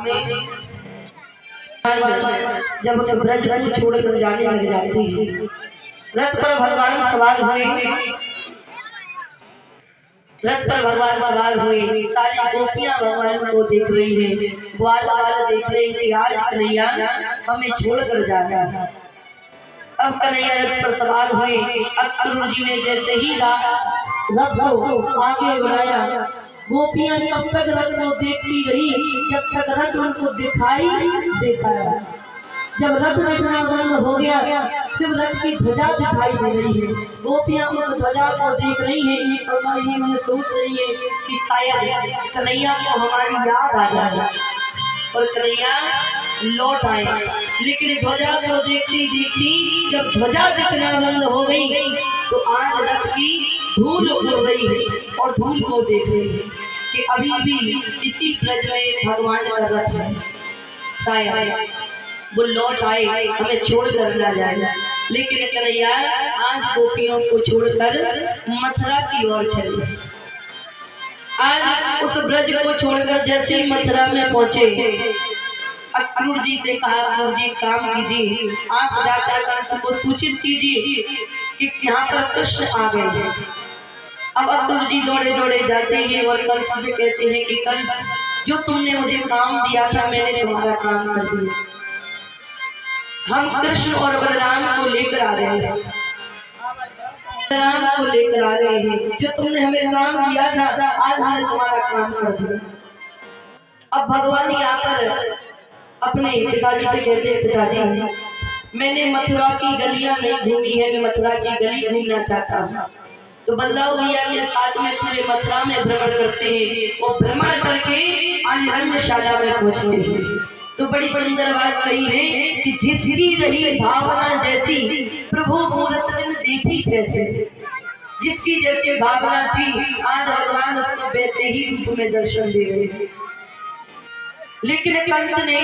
में जब उस ब्रज को छोड़कर जाने लग जाती है, रथ पर भगवान सवार हुए, रथ पर भगवान सवार हुए, सारी गोपियां भगवान को देख रही है, ग्वाल वाल देख रही थी, आज कन्हैया हमें छोड़कर जाना है। अब कन्हैया रथ पर सवार हुए, अक्रूर जी ने जैसे ही रथ को आगे बढ़ाया, गोपियां तब तक रथ को देखती रही जब तक रथ उनको दिखाई देता रहा। जब रथ दिखना बंद हो गया, सिर्फ रथ की ध्वजा दिखाई दे रही है। गोपियां उस ध्वजा को देख रही हैं और मन में सोच रही है कि शायद कन्हैया को हमारी याद आ जाए और कन्हैया लौट आए। लेकिन ध्वजा को देखती देखती जब ध्वजा दिखना बंद हो गई तो आज रथ की धूल उड़ रही है और धूल को देख रही है कि अभी भी इसी ब्रज में भगवान का रथ है, शायद वो लौट आए, हमें छोड़कर ना जाए। लेकिन कन्हैया आज गोपियों को छोड़कर मथुरा की ओर चले। आज उस ब्रज को छोड़कर जैसे ही मथुरा में पहुंचे, अक्रूर जी से कहा, अक्रूर जी काम कीजिए, आप जाकर कंस को सूचित कीजिए कि यहाँ पर कृष्ण आ गए हैं। अब अक्रूर जी दौड़े दौड़े जाते हैं और कंस से कहते हैं कि कंस, जो तुमने मुझे काम दिया था मैंने तुम्हारा काम कर दिया, हम कृष्ण और बलराम को लेकर आ रहे हैं, बलराम को लेकर आ रहे हैं, जो तुमने हमें काम दिया था आज हमने तुम्हारा काम कर दिया। अब भगवान यहाँ पर अपने पिताजी से कहते हैं, पिताजी मैंने मथुरा की गलियां नहीं घूमी है, मैं मथुरा की गली घूमना चाहता हूँ। तो बल्लाव भैया के साथ में पूरे मथुरा में भ्रमण करते हैं और भ्रमण करके आज रंगशाला में पहुंचते हैं। तो बड़ी सुंदर बात कही है कि जिसकी रही भावना जैसी प्रभु मूरत दिन देखी कैसे, जिसकी जैसी भावना थी आज भगवान उसको वैसे ही रूप में दर्शन दे रहे हैं। लेकिन कंस ने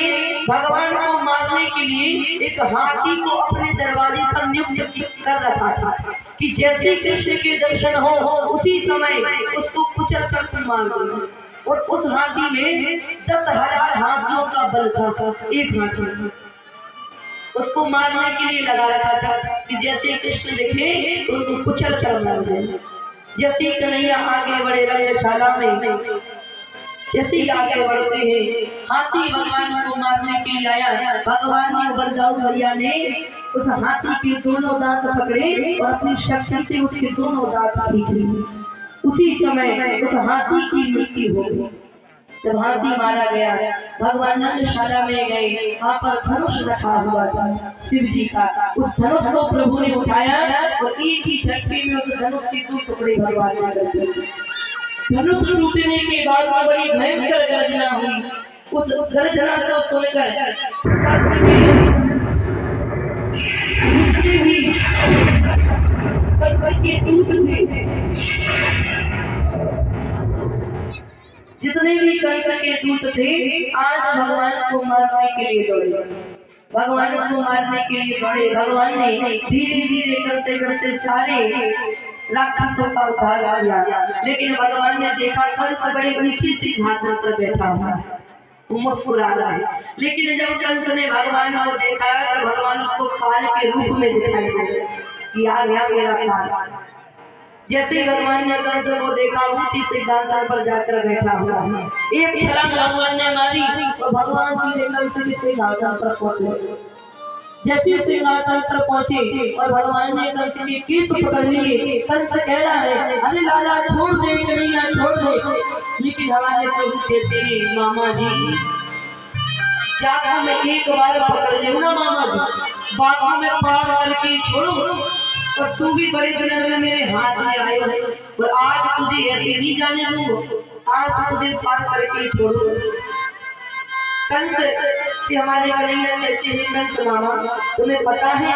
भगवान को मारने के लिए एक हाथी को अपने दरवाजे पर नियुक्त कर रखा था कि जैसे कृष्ण के दर्शन हो उसी समय उसको कुचल कर मार दो। और उस हाथी में 10,000 हाथियों का बल था, एक हाथी उसको मारने के लिए लगा रखा था कि जैसे कृष्ण दिखे तो उनको कुचल कर मार दे। जैसे कन्हैया आगे बढ़े रंगशाला में, जैसे आगे बढ़ते हैं हाथी भगवान को मारने के लिए आया, भगवान ने बलदाऊ भैया ने उस हाथी के दोनों दांत पकड़े और अपनी शक्ति से उसके दोनों दांत खींचे। उसी समय उस हाथी की मृत्यु हो गई। जब हाथी मारा गया, भगवान रंगशाला में गए, वहाँ पर धनुष रखा हुआ था शिव जी का, उस धनुष को प्रभु ने उठाया और एक ही झटके में उस धनुष के 2 टुकड़े भगवान ने कर दिए। धनुष टूटने के बाद बड़ी भयंकर गर्जना हुई। उस गर्जना को सुनकर जितने भी कंस के दूत थे आज भगवान को मारने के लिए दौड़े, भगवान को मारने के लिए दौड़े। भगवान ने धीरे धीरे करते करते सारे राक्षसों का उद्धार किया। लेकिन भगवान ने देखा कंस बड़े ऊंची सी घासन पर बैठा हुआ है, वो मुस्कुरा रहा है। लेकिन जब कंस ने भगवान को देखा तो भगवान उसको काल के रूप में दिखाई दे कि आ गया मेरा काल। जैसे ही भगवान ने कंस को देखा ऊंची सिंहासन पर जाकर बैठा हुआ है, एक छलांग भगवान ने मारी तो भगवान सीधे कंस के सिंहासन पर पहुंचे। जैसे सिंहासन पर पहुंचे और भगवान ने कंस के केस पकड़ लिए, कंस कह रहा है अरे लाला छोड़ दे कन्हैया छोड़ दे। लेकिन हमारे प्रभु कहते हैं मामा जी चाकू में एक बार पकड़ ले ना मामा जी, बाकी में पार करके छोड़ो। और तू भी बड़े दिनों में मेरे हाथ में आए और आज तुझे ऐसे नहीं जाने दूंगा, आज तुझे पार करके छोड़ो। कंस से हमारे कन्हैया कहते हैं कंस मामा तुम्हें पता है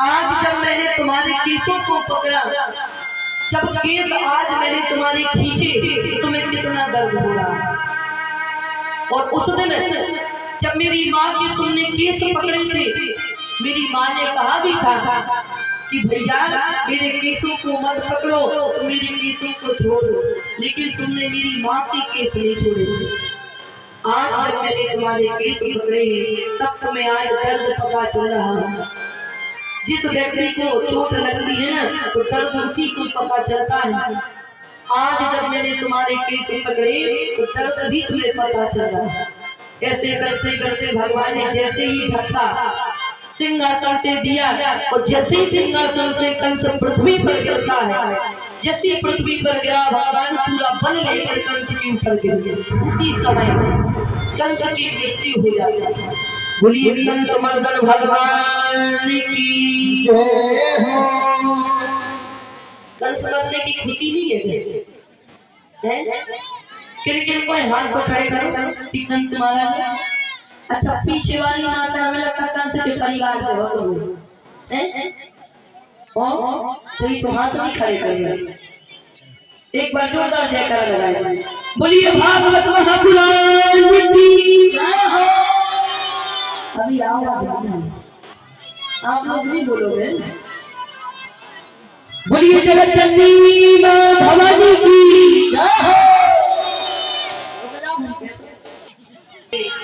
आज जब मैंने तुम्हारे केसों को पकड़ा, जब केस आज मैंने तुम्हारे खींचे तो तुम्हें कितना दर्द हो रहा। और उस दिन जब मेरी माँ के तुमने केस पकड़े थे, मेरी माँ ने कहा भी था कि भैया मेरे केसों को मत पकड़ो, तो मेरे केसों को छोड़ दो। लेकिन तुमने मेरी माँ के केस नहीं छोड़े। आज जब मैंने तुम्हारे केस पकड़े तब तुम्हें आज दर्द पता चल रहा है। जिस व्यक्ति को चोट लगती है ना तो दर्द उसी को पता चलता है। आज जब मैंने तुम्हारे केस पकड़े तो दर्द भी तुम्हें पता चल रहा है। ऐसे करते करते भगवान ने जैसे ही धक्का सिंहासन से दिया और जैसे ही सिंहासन से कंस पृथ्वी पर गिरता है, जैसे पृथ्वी पर गिरा भगवान पूरा बल लेकर कंस के ऊपर गिर गए। उसी समय कंस की मृत्यु हो जाती है। बोलिए कंस मर्दन भगवान की जय हो। कंस मरने की खुशी नहीं है क्रिकेट कोई हाथ को खड़े करो कि कंस मारा गया। अच्छा पीछे वाली माता हमें लगता कंस के परिवार से हो तो तो हाथ नहीं खड़े करेगा। एक बार जोरदार जयकारा लगाएं। बोलिए भागवत महापुराण की जय हो। अभी आवाज आप लोग नहीं बोलोगे। बोलिए जगत जननी मां भवानी की जय हो।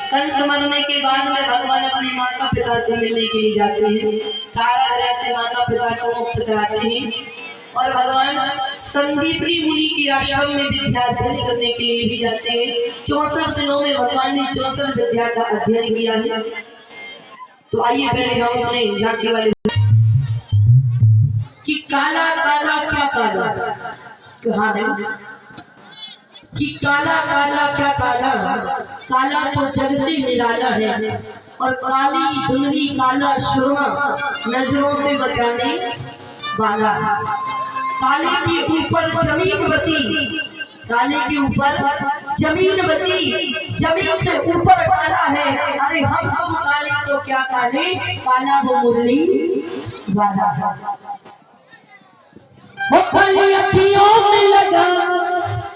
कंस मरने के बाद में भगवान अपने माता पिता से मिलने के लिए जाते हैं। कारागृह से माता पिता को मुक्त कराते हैं और भगवान संदीपनी मुनि के आश्रम में विद्या अध्ययन करने के लिए भी जाते हैं। 64 दिनों में भगवान ने 64 विद्या का अध्ययन किया है। तो आइए पहले हम अपने झांकी वाले कि काला काला क्या काला कहा है कि काला काला क्या काला, काला तो जग से निराला है और काली धुंधली काला सुरमा नजरों से बचाने वाला। काले के ऊपर जमीन बसी, काले के ऊपर जमीन बसी, जमीन से ऊपर काला है। अरे हम काले तो क्या काले, काला वो मुरली वाला। वो काली अखियों में लगा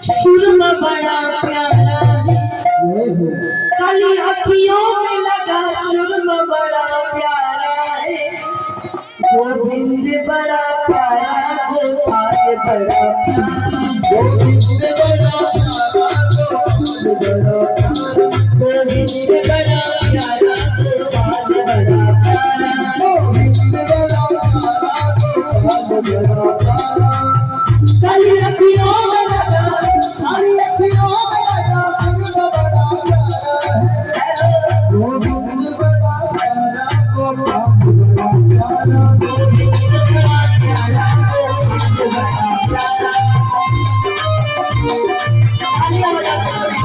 सुरमा बड़ा प्यारा है, काली अखियों में लगा सुरमा बड़ा प्यारा है। गोविंद बड़ा प्यारा, गोपाल बड़ा प्यारा, गोविंद बड़ा प्यारा, गोविंद बड़ा प्यारा, गोपाल बड़ा प्यारा, गोविंद बड़ा प्यारा, गोपाल बड़ा प्यारा। काली अखियों में लगा, काली अखियों में लगा सुरमा बड़ा प्यारा है। गोविंद बड़ा प्यारा, गोपाल बड़ा प्यारा, गोविंद बड़ा प्यारा, गोपाल बड़ा प्यारा। तालियां बजाते हैं।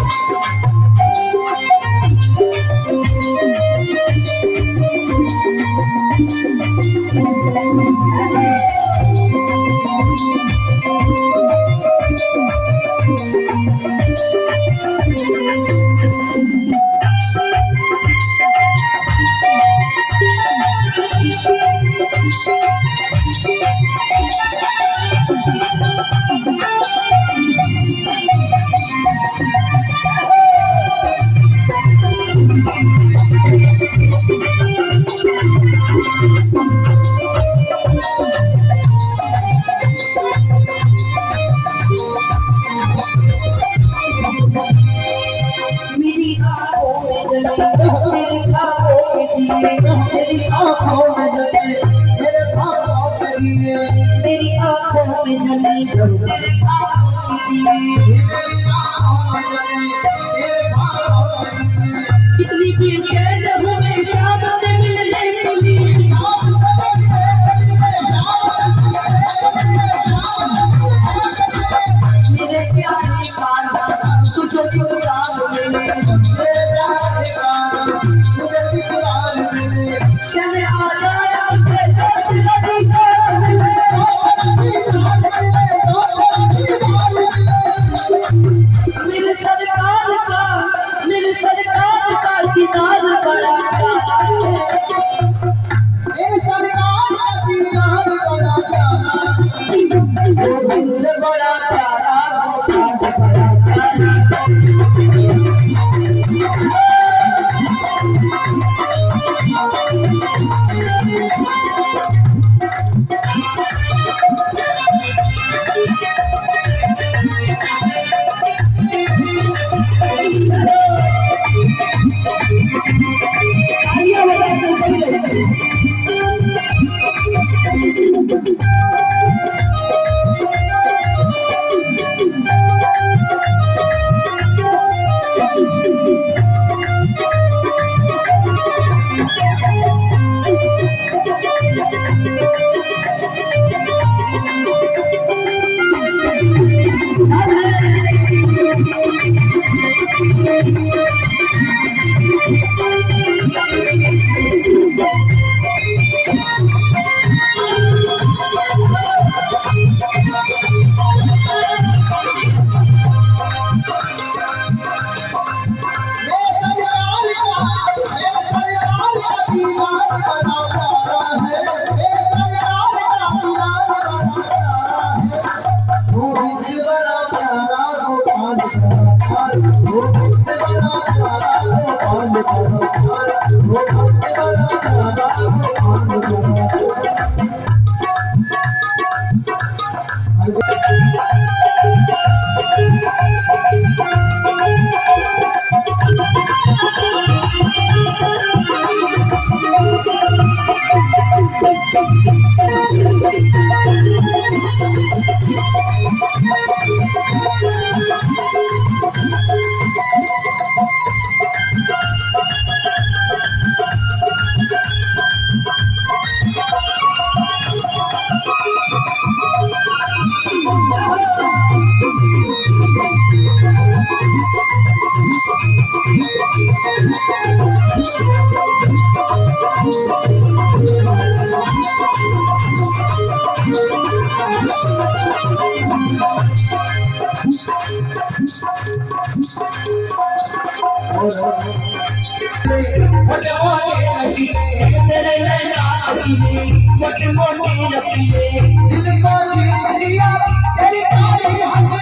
मोटे मोटे रखिए दिल को जीत लिया तेरी तारी हक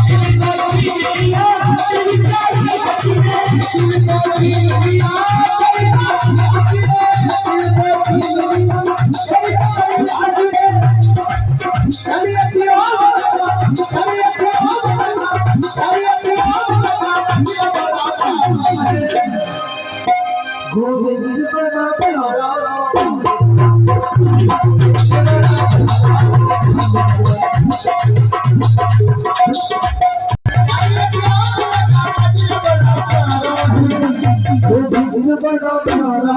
दिल को जीत लिया तेरी तारी हक दिल को जीत लिया तेरी तारी हक दिल को जीत लिया तेरी तारी हक कभी ऐसी गोविंद बड़ा प्यारा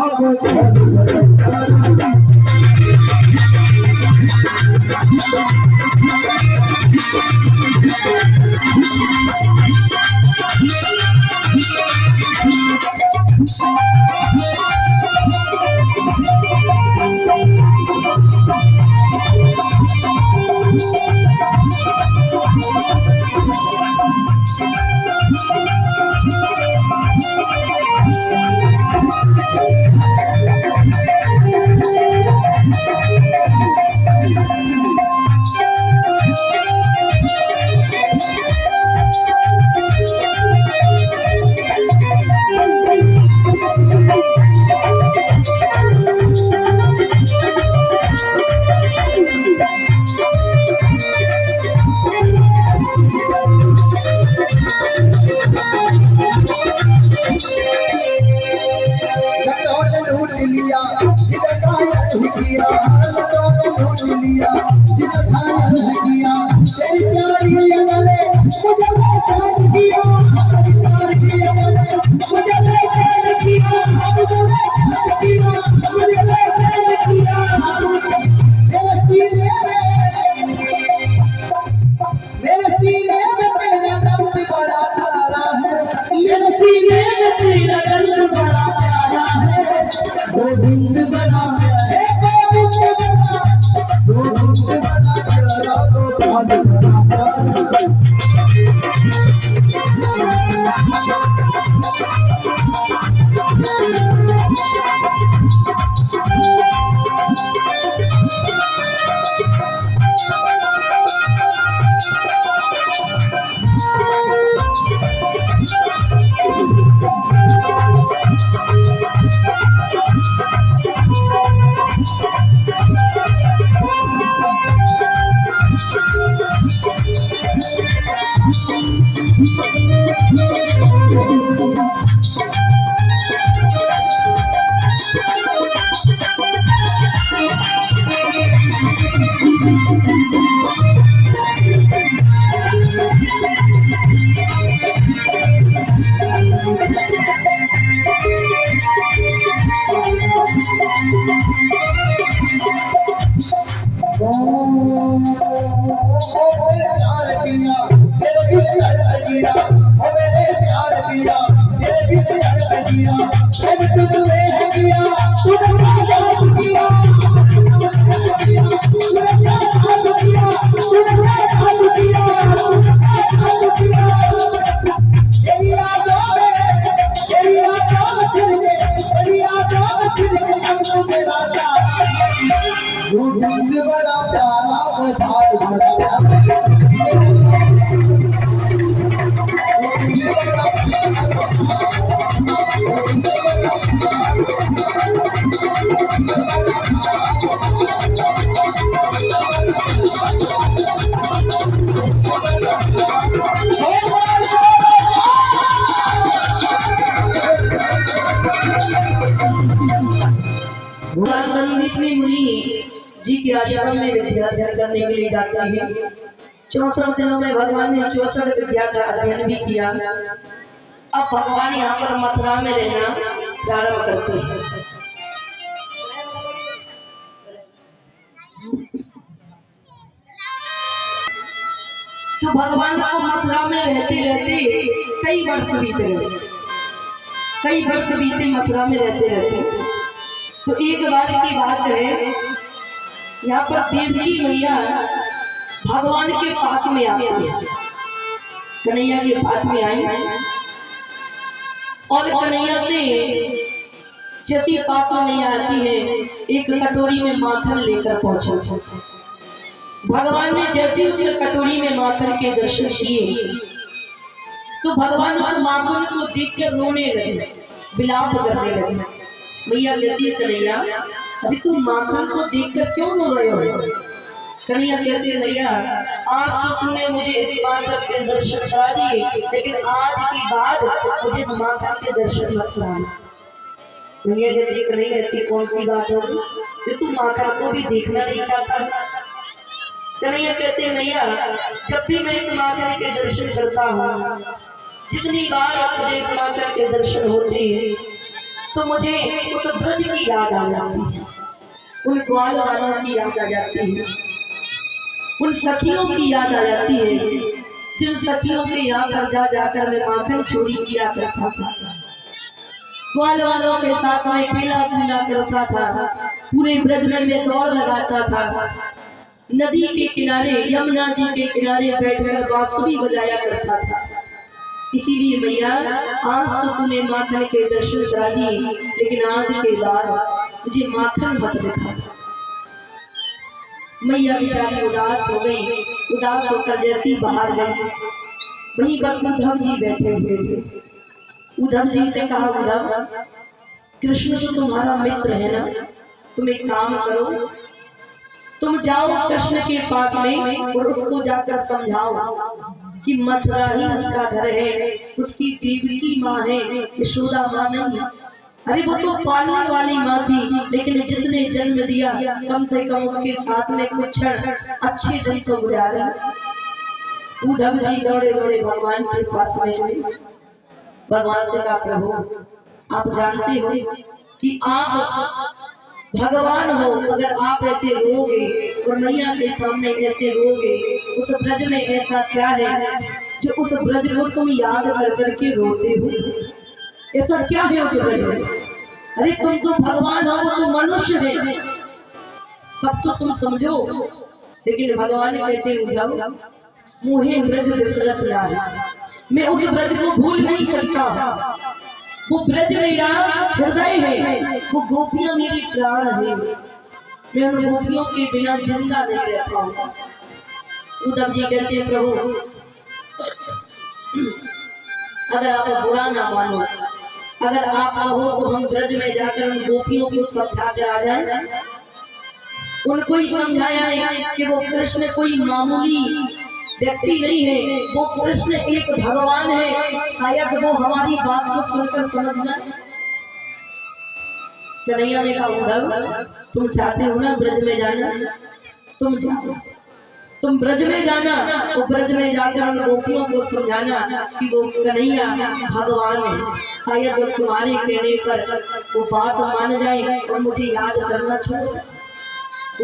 संदीपनी मुनि जी के आश्रम में विद्या अध्ययन करने के लिए जाते हैं। 64 दिनों में भगवान ने 64 विद्या का अध्ययन भी किया। अब भगवान यहाँ पर मथुरा में रहना प्रारंभ करते हैं। तो भगवान को मथुरा में रहते रहते कई वर्ष बीते मथुरा में रहते रहते। तो एक बार की बात है, यहाँ पर देवकी मैया भगवान के पास में आती है, कन्हैया के पास में आई और कन्हैया से जैसी पास में नहीं आती है, एक कटोरी में माखन लेकर पहुंचे। भगवान ने जैसे उस कटोरी में माखन के दर्शन किए तो भगवान उस माखन को देखकर रोने लगे, विलाप करने लगे। मैया कहती है कन्हैया, अभी तुम माखन को देखकर क्यों रो रहे हो? कन्हैया कहते हैं भैया, आज तो तुमने मुझे इस माखन के दर्शन करा दिए, लेकिन आज के बाद मुझे माखन के दर्शन मत कराना। मैया कहती है कन्हैया, ऐसी कौन सी बात होगी कि तुम माखन को भी देखना नहीं चाहता? कन्हैया कहते हैं भैया, जब भी मैं इस माखन के दर्शन करता हूँ, जितनी बार मुझे इस माखन के दर्शन होते हैं तो मुझे उस ब्रज की याद आ जाती है, उन ग्वाल वालों की याद आ जाती है, उन सखियों की याद आ जाती है, जिन सखियों के यहाँ पर जाकर मैं माखन चोरी किया करता था, ग्वाल वालों के साथ में खेला कूदा करता था, पूरे ब्रज में मैं दौड़ लगाता था, नदी के किनारे यमुना जी के किनारे बैठकर बांसुरी बजाया करता था। इसीलिए भैया, आज तो तूने माखन के दर्शन करा दिए, लेकिन आज के बाद मुझे माखन मत दिखा। मैया बेचारी उदास हो गई। उदास होकर जैसी बाहर गई, वहीं पर उद्धव जी बैठे हुए थे। उद्धव जी से कहा, उद्धव, कृष्ण तो तुम्हारा मित्र है ना, तुम एक काम करो, तुम जाओ कृष्ण के पास में और उसको जाकर समझाओ कि मथुरा ही उसका घर है, उसकी देवकी माँ है, यशोदा माँ नहीं। अरे वो तो पालने वाली माँ थी, लेकिन जिसने जन्म दिया कम से कम उसके साथ में कुछ क्षण अच्छे जन तो गुजारे। उद्धव जी दौड़े दौड़े भगवान के पास में गए। भगवान से कहा, प्रभु आप जानते हो कि आप भगवान हो, अगर आप ऐसे रोगे और मैया के सामने ऐसे रोगे, उस ब्रज में ऐसा क्या है जो उस ब्रज को तुम याद कर करके रोते हो? ऐसा क्या है उस ब्रज में? अरे तुम तो भगवान हो, तुम मनुष्य है, तब तो तुम समझो। लेकिन भगवान कहते उद्धव, मुझे ब्रज विसरत लाल, मैं उस ब्रज को भूल नहीं सकता। वो ब्रज मेरा हृदय है, वो गोपियां मेरी प्राण है, मैं उन गोपियों के बिना जिंदा नहीं रह पाऊंगा। उद्धव जी कहते हैं, प्रभु अगर आप बुरा ना मानो, अगर आप कहो तो हम ब्रज में जाकर उन गोपियों को समझा कर आ जाए। उनको ही समझाया है कि वो कृष्ण कोई मामूली व्यक्ति नहीं है, वो कृष्ण एक भगवान है, शायद वो हमारी बात को सुनकर समझना। कन्हैया ने कहा, उद्धव तुम चाहते हो ना ब्रज में जाना, तुम जाओ, तुम ब्रज में जाना, तो ब्रज में जाकर उन गोपियों को समझाना कि वो कन्हैया भगवान है, शायद वो तुम्हारे कहने पर वो बात मान जाए और मुझे याद करना चाहिए।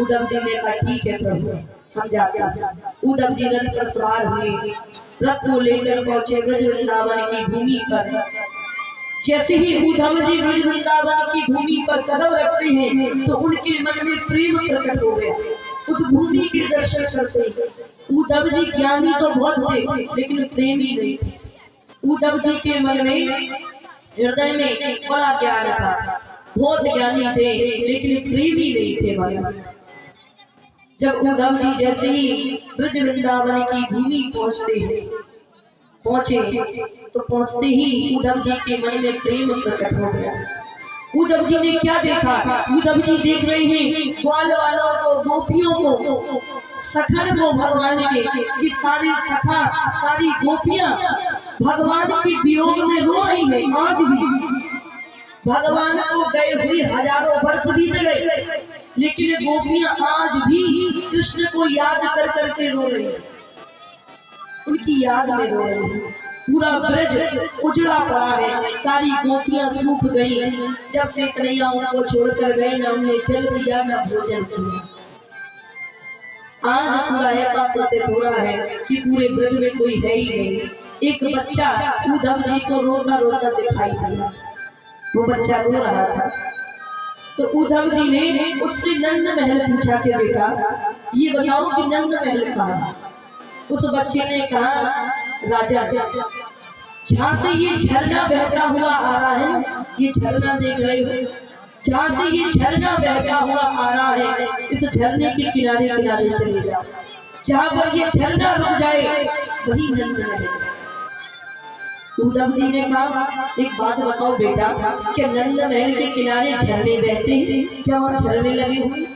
उद्धव जी ने कहा, ठीक है प्रभु, हम जाते हैं। उद्धव जी रथ पर सवार हुए, रथ को लेकर पहुंचे ब्रज वृंदावन की भूमि पर। जैसे ही उद्धव जी ब्रज वृंदावन की भूमि पर कदम रखते हैं तो उनके मन में प्रेम प्रकट हो गया। उस भूमि के दर्शन करते हैं। उद्धव जी ज्ञानी तो बहुत थे लेकिन प्रेमी नहीं थे। उद्धव जी के मन में हृदय में बड़ा ज्ञान था, बहुत ज्ञानी थे लेकिन प्रेमी नहीं थे मन। जब उद्धव जी जैसे ही ब्रज वृंदावन की भूमि पहुंचे तो पहुंचते ही उद्धव जी के मन में प्रेम प्रकट हो गया। उद्धव जी ने क्या देखा? उद्धव जी देख रहे हैं ग्वाल वालों को, गोपियों को, सखन को भगवान के कि सारी सखा सारी गोपियां भगवान के वियोग में रो रही है। आज भी भगवान को गए हुए हजारों वर्ष बीत गए लेकिन गोपियां आज भी कृष्ण को याद कर करके रो रही है, उनकी याद में रो रही है। पूरा ब्रज उजड़ा पड़ा है, सारी गोपियां सूख गई। जब से कन्हैया उनको छोड़कर गए न उन्हें जल दिया न भोजन किया। आज पूरा ऐसा प्रतीत हो रहा है कि पूरे ब्रज में कोई है ही नहीं। एक बच्चा उद्धव जी को रोता रोता दिखाई दिया, वो बच्चा रो रहा था। तो उद्धव जी ने उससे नंद महल पूछा कि बेटा ये बताओ कि नंद महल कहाँ है? उस बच्चे ने कहा राजा जहाँ से ये झरना बहता हुआ आ रहा है, ये झरना देख रहे हो, जहाँ से ये झरना बहता हुआ आ रहा है इस झरने के किनारे किनारे चले जाओ, जहाँ पर ये झरना रुक जाए वही नंद महल। उद्धव जी ने कहा एक बात बताओ बेटा, क्या नंद महल के किनारे झरने बहते हैं? क्या वहाँ झरने लगे हुए?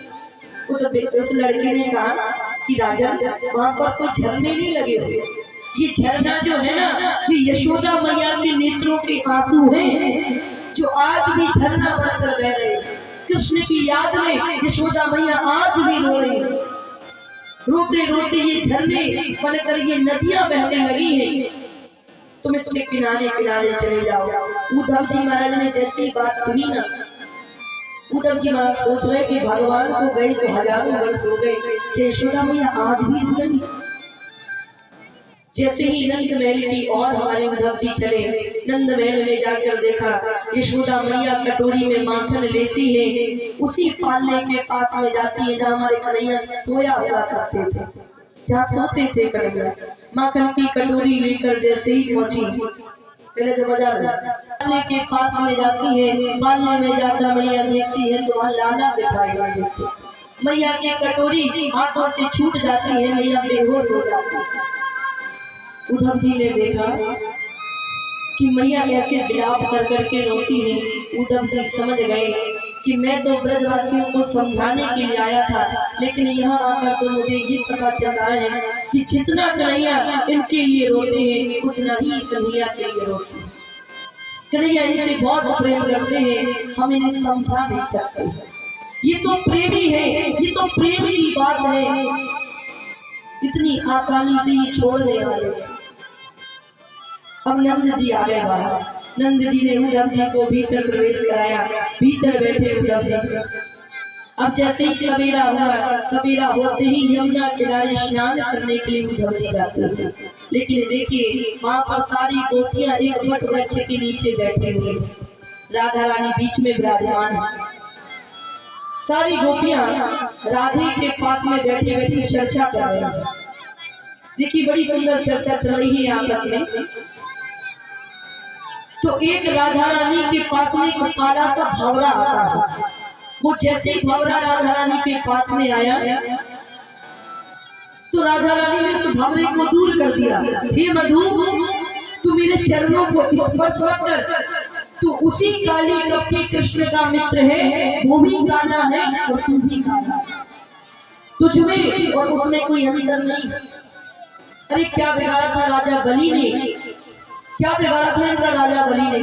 उस लड़के ने कहा कि राजा वहाँ पर कोई झरने नहीं लगे हुए, ये झरना जो है ना ये यशोदा मैया के नेत्रों के आंसू हैं जो आज भी झरना बनकर बह रहे हैं। कृष्ण की याद में यशोदा मैया आज भी रो रही है। रोते रोते ये झरने बनकर ये नदियां बहने लगी हैं, तुम इसके किनारे किनारे चले जाओ। उद्धव जी महाराज ने जैसी बात सुनी ना, उद्धव जी महाराज सोच रहे कि भगवान को गए तो हजारों वर्ष हो गए कि यशोदा मैया आज भी रो रही। जैसे ही नंद महल की और हमारे उद्धव जी चले, नंद महल में जाकर देखा यशोदा मैया कटोरी में माखन लेती है, उसी पालने के पास में जाती है जहाँ हमारे कन्हैया सोया हुआ करते थे, जहाँ सोते थे कन्हैया। माखन की कटोरी लेकर जैसे ही पहुंची, पहले तो बजा पालने के पास में जाती है, पालने में जाकर मैया देखती है तो वहाँ लाला दिखाई देते। मैया की कटोरी हाथों से छूट जाती है, मैया बेहोश हो जाती है। उद्धव जी ने देखा कि मैया ऐसे विलाप कर करके रोती है। उद्धव जी समझ गए कि मैं तो ब्रजवासियों को समझाने के लिए आया था, लेकिन यहाँ आकर तो मुझे ये पता चल रहा है कि जितना कन्हैया इनके लिए रोते हैं उतना ही कन्हैया के लिए रोते हैं। कन्हैया इनसे बहुत प्रेम करते हैं, हम इन्हें समझा नहीं सकते। ये तो प्रेमी है, ये तो प्रेम की बात है, इतनी आसानी से ये छोड़ने वाले। अब नंद जी आ गए बाहर। नंद जी ने उद्धव जी को भीतर प्रवेश कराया, भीतर बैठे उद्धव जी। अब जैसे ही सवेरा हुआ, सवेरा होते ही यमुना किनारे स्नान करने के लिए उद्धव जी जाते थे। लेकिन देखिए वहाँ पर सारी गोपियां एक वट वृक्ष के नीचे बैठे हुए, राधा रानी बीच में विराजमान है। सारी गोपियां राधे के पास में बैठे बैठे चर्चा कर रही हैं। देखिए बड़ी सुंदर चर्चा चल रही है आपस में। तो एक राधा रानी के पास में एक काला सा भंवरा आता है। वो जैसे ही भंवरा राधा रानी के पास में आया तो राधा रानी ने उस भंवरे को दूर कर दिया। हे मधु, तू मेरे चरणों को स्पर्श मत कर, तू उसी काली कपटी कृष्ण का मित्र है, वो भी काला है और तू भी काला, तुझमें और उसमें कोई अंतर नहीं। अरे क्या बिगाड़ा था राजा बलि ने, क्या बिगाड़ा था इनका राजा बलि ने,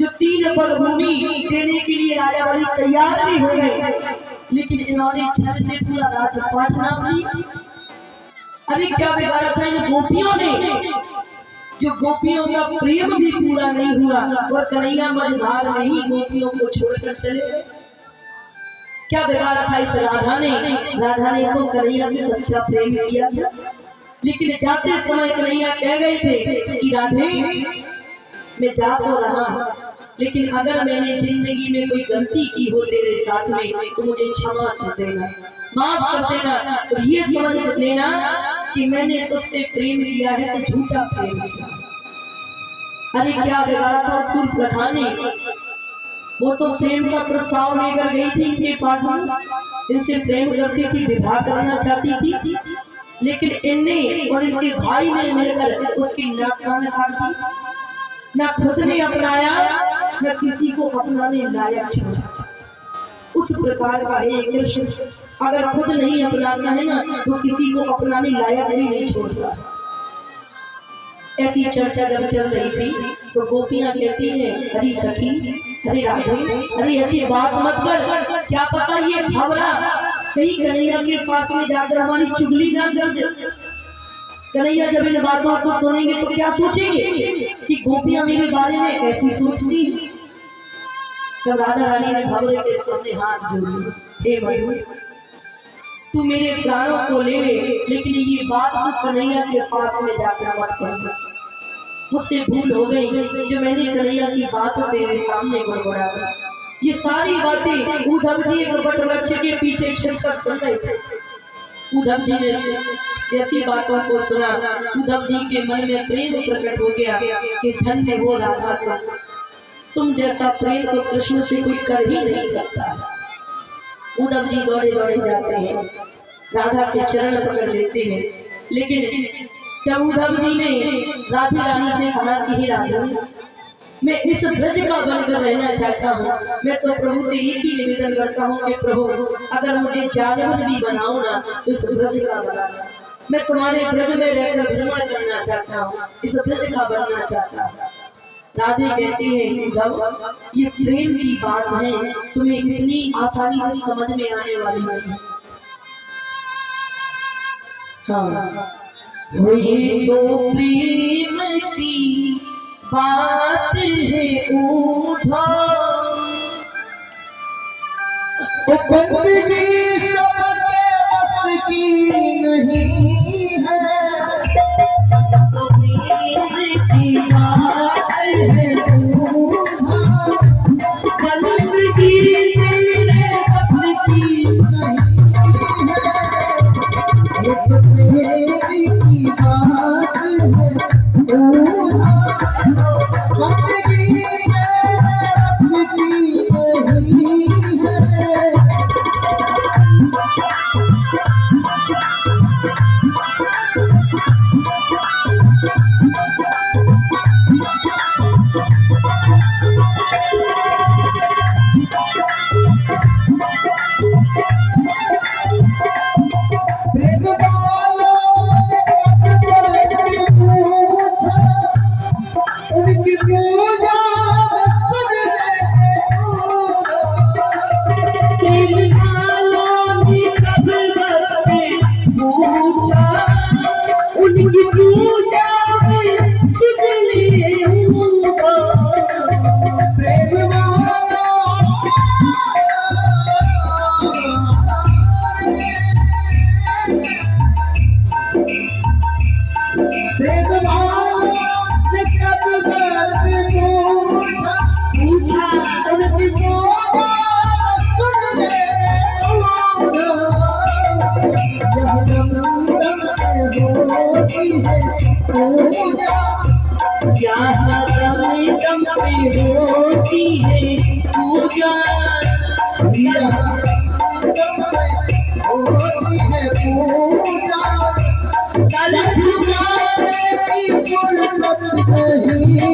जो 3 पग भूमि देने के लिए राजा बलि तैयार नहीं हो गए, लेकिन इन्होंने छल से पूरा राजपाट नाम लिया। अरे क्या बिगाड़ा था इन गोपियों ने, जो गोपियों का प्रेम भी पूरा नहीं हुआ और कन्हैया मझधार में ही गोपियों को छोड़कर चले। क्या बिगाड़ा था इस राधा ने, राधा ने तो कन्हैया से सच्चा प्रेम किया था। लेकिन जाते समय कन्हैया कह गए थे कि राधे मैं जा तो रहा, लेकिन अगर मैंने जिंदगी में कोई गलती की हो तेरे साथ में तो मुझे क्षमा कर देना, माफ कर देना। और ये समझ लेना कि मैंने तुझसे प्रेम किया है तो झूठा प्रेम किया। अरे क्या बिगाड़ा था उस प्रथा ने, वो तो प्रेम का प्रस्ताव लेकर गई थी इनके पास, इनसे प्रेम करती थी, विवाह करना चाहती थी, लेकिन इनने और इनके भाई ने मिलकर उसकी नाक कान काट दी। न खुद ने अपनाया न किसी को अपनाने लायक छोड़ा। उस प्रकार का एक कृष्ण अगर खुद नहीं अपनाता है ना तो किसी को अपनाने लायक भी नहीं छोड़ता। ऐसी चर्चा जब चल रही थी तो गोपियां कहती हैं, अरे सखी, अरे राधे, अरे ऐसी बात मत कर, क्या पता ये खबरा कहीं कन्हैया के पास में जाकर हमारी चुगली ना कर दे। कन्हैया जब इन बातों को सुनेंगे तो क्या सोचेंगे कि गोपियां मेरे बारे में कैसी सोचती। तब राधा रानी ने घबरे के सामने हाथ जोड़े, हे मयूर, तू मेरे प्राणों को ले ले, लेकिन ये बात तो कन्हैया के पास में जाकर मत करना। मुझसे भूल हो गई जो मैंने कन्हैया की बात तेरे सामने बड़बड़ा दी। ये सारी बातें उद्धव जी एक वट वृक्ष के पीछे छिपकर सुन रहे थे। उद्धव जी ने ऐसी बातों को सुना, उद्धव जी के मन में प्रेम प्रकट हो गया कि धन्य हो राधा का, तुम जैसा प्रेम तो कृष्ण से कोई कर ही नहीं सकता। उद्धव जी दौड़े दौड़े जाते हैं, राधा के चरण पकड़ लेते हैं, लेकिन जब उद्धव जी ने राधा रानी से कहा कि हे राधा, मैं इस ब्रज का बनकर रहना चाहता हूँ, मैं तो प्रभु से एक ही निवेदन करता हूँ कि प्रभु अगर मुझे जानवर भी बनाओ ना तो इस ब्रज का बनाना, मैं तुम्हारे ब्रज में रहकर भ्रमण करना चाहता हूँ, इस ब्रज का बनना चाहता हूँ। राधे कहती है, उद्धव, ये प्रेम की बात है, तुम्हें इतनी आसानी से समझ में आने वाली नहीं। हाँ, ये तो प्रेम की बात है उद्धव, बंदगी सबके बस की नहीं है, प्रेम की बात है उद्धव, बंदगी तेरे बस की नहीं है, एक प्रेम की बात है बंदगी बस की नहीं है। होती है पूजा, होती है पूजा, कल की फुर्सत नहीं है।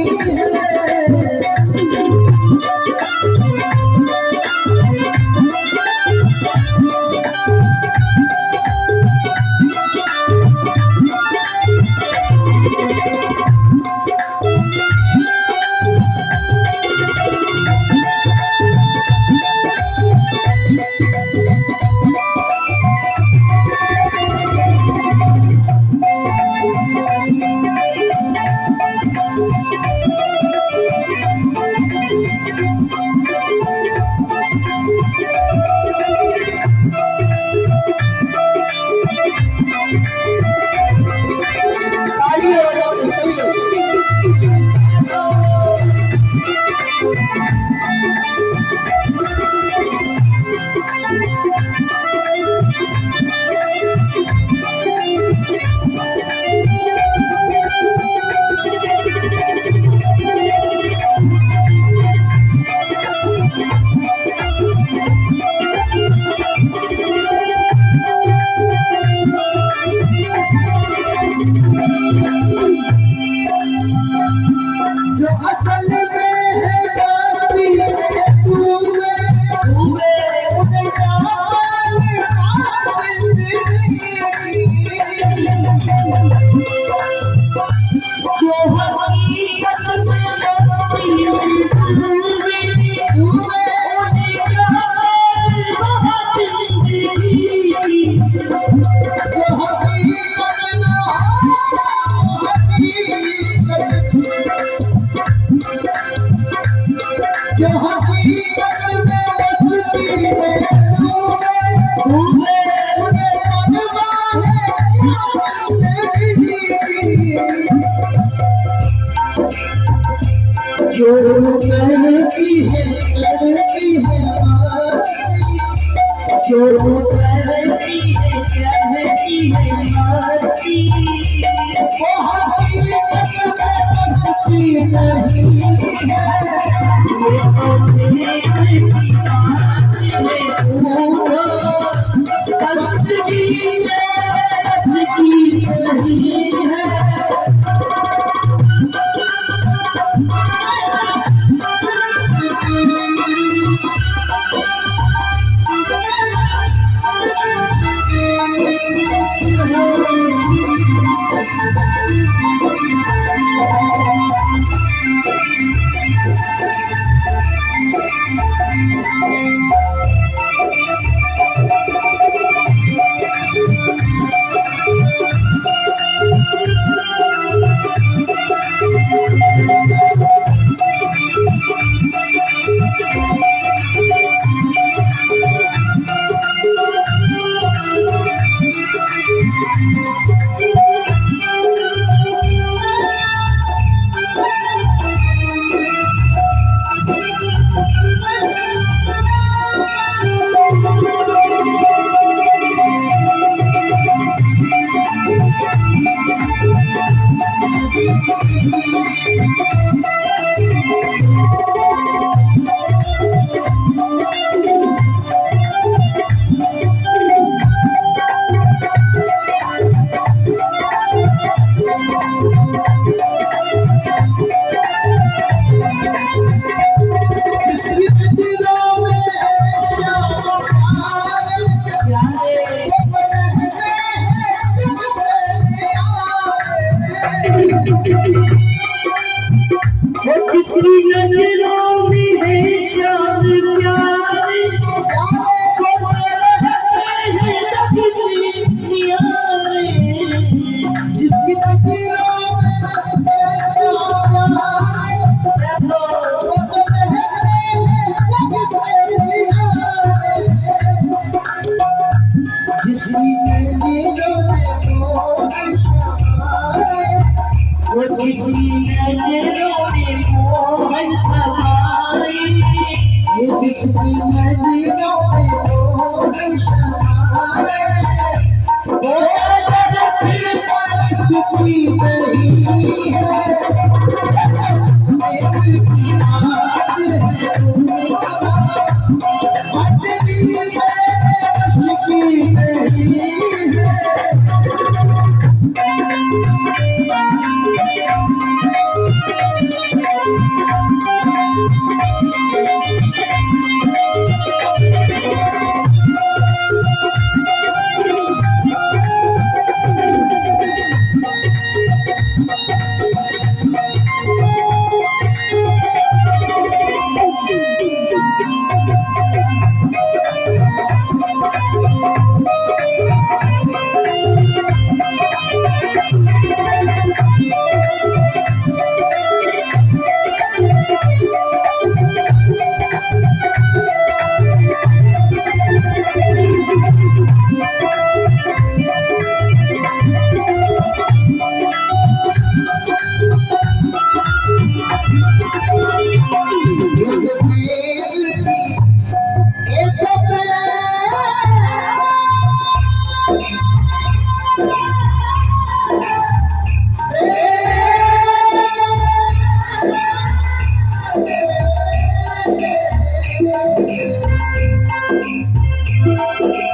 जो असल में है जाती है तुम्हें उन्हें जान जो हकीकत में जाती है तुम्हें उन्हें जो हकीकत जो हकीकत में बसती है तुम्हें उन्हें परवाह जो करती है जो करती है वो हकीकत में बसती नहीं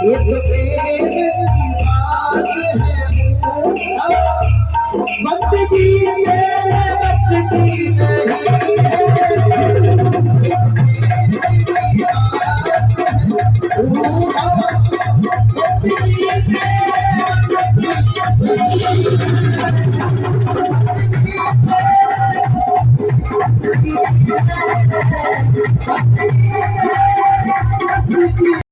ये तो प्रेम की बात है, बंदगी मेरे बस की नहीं है।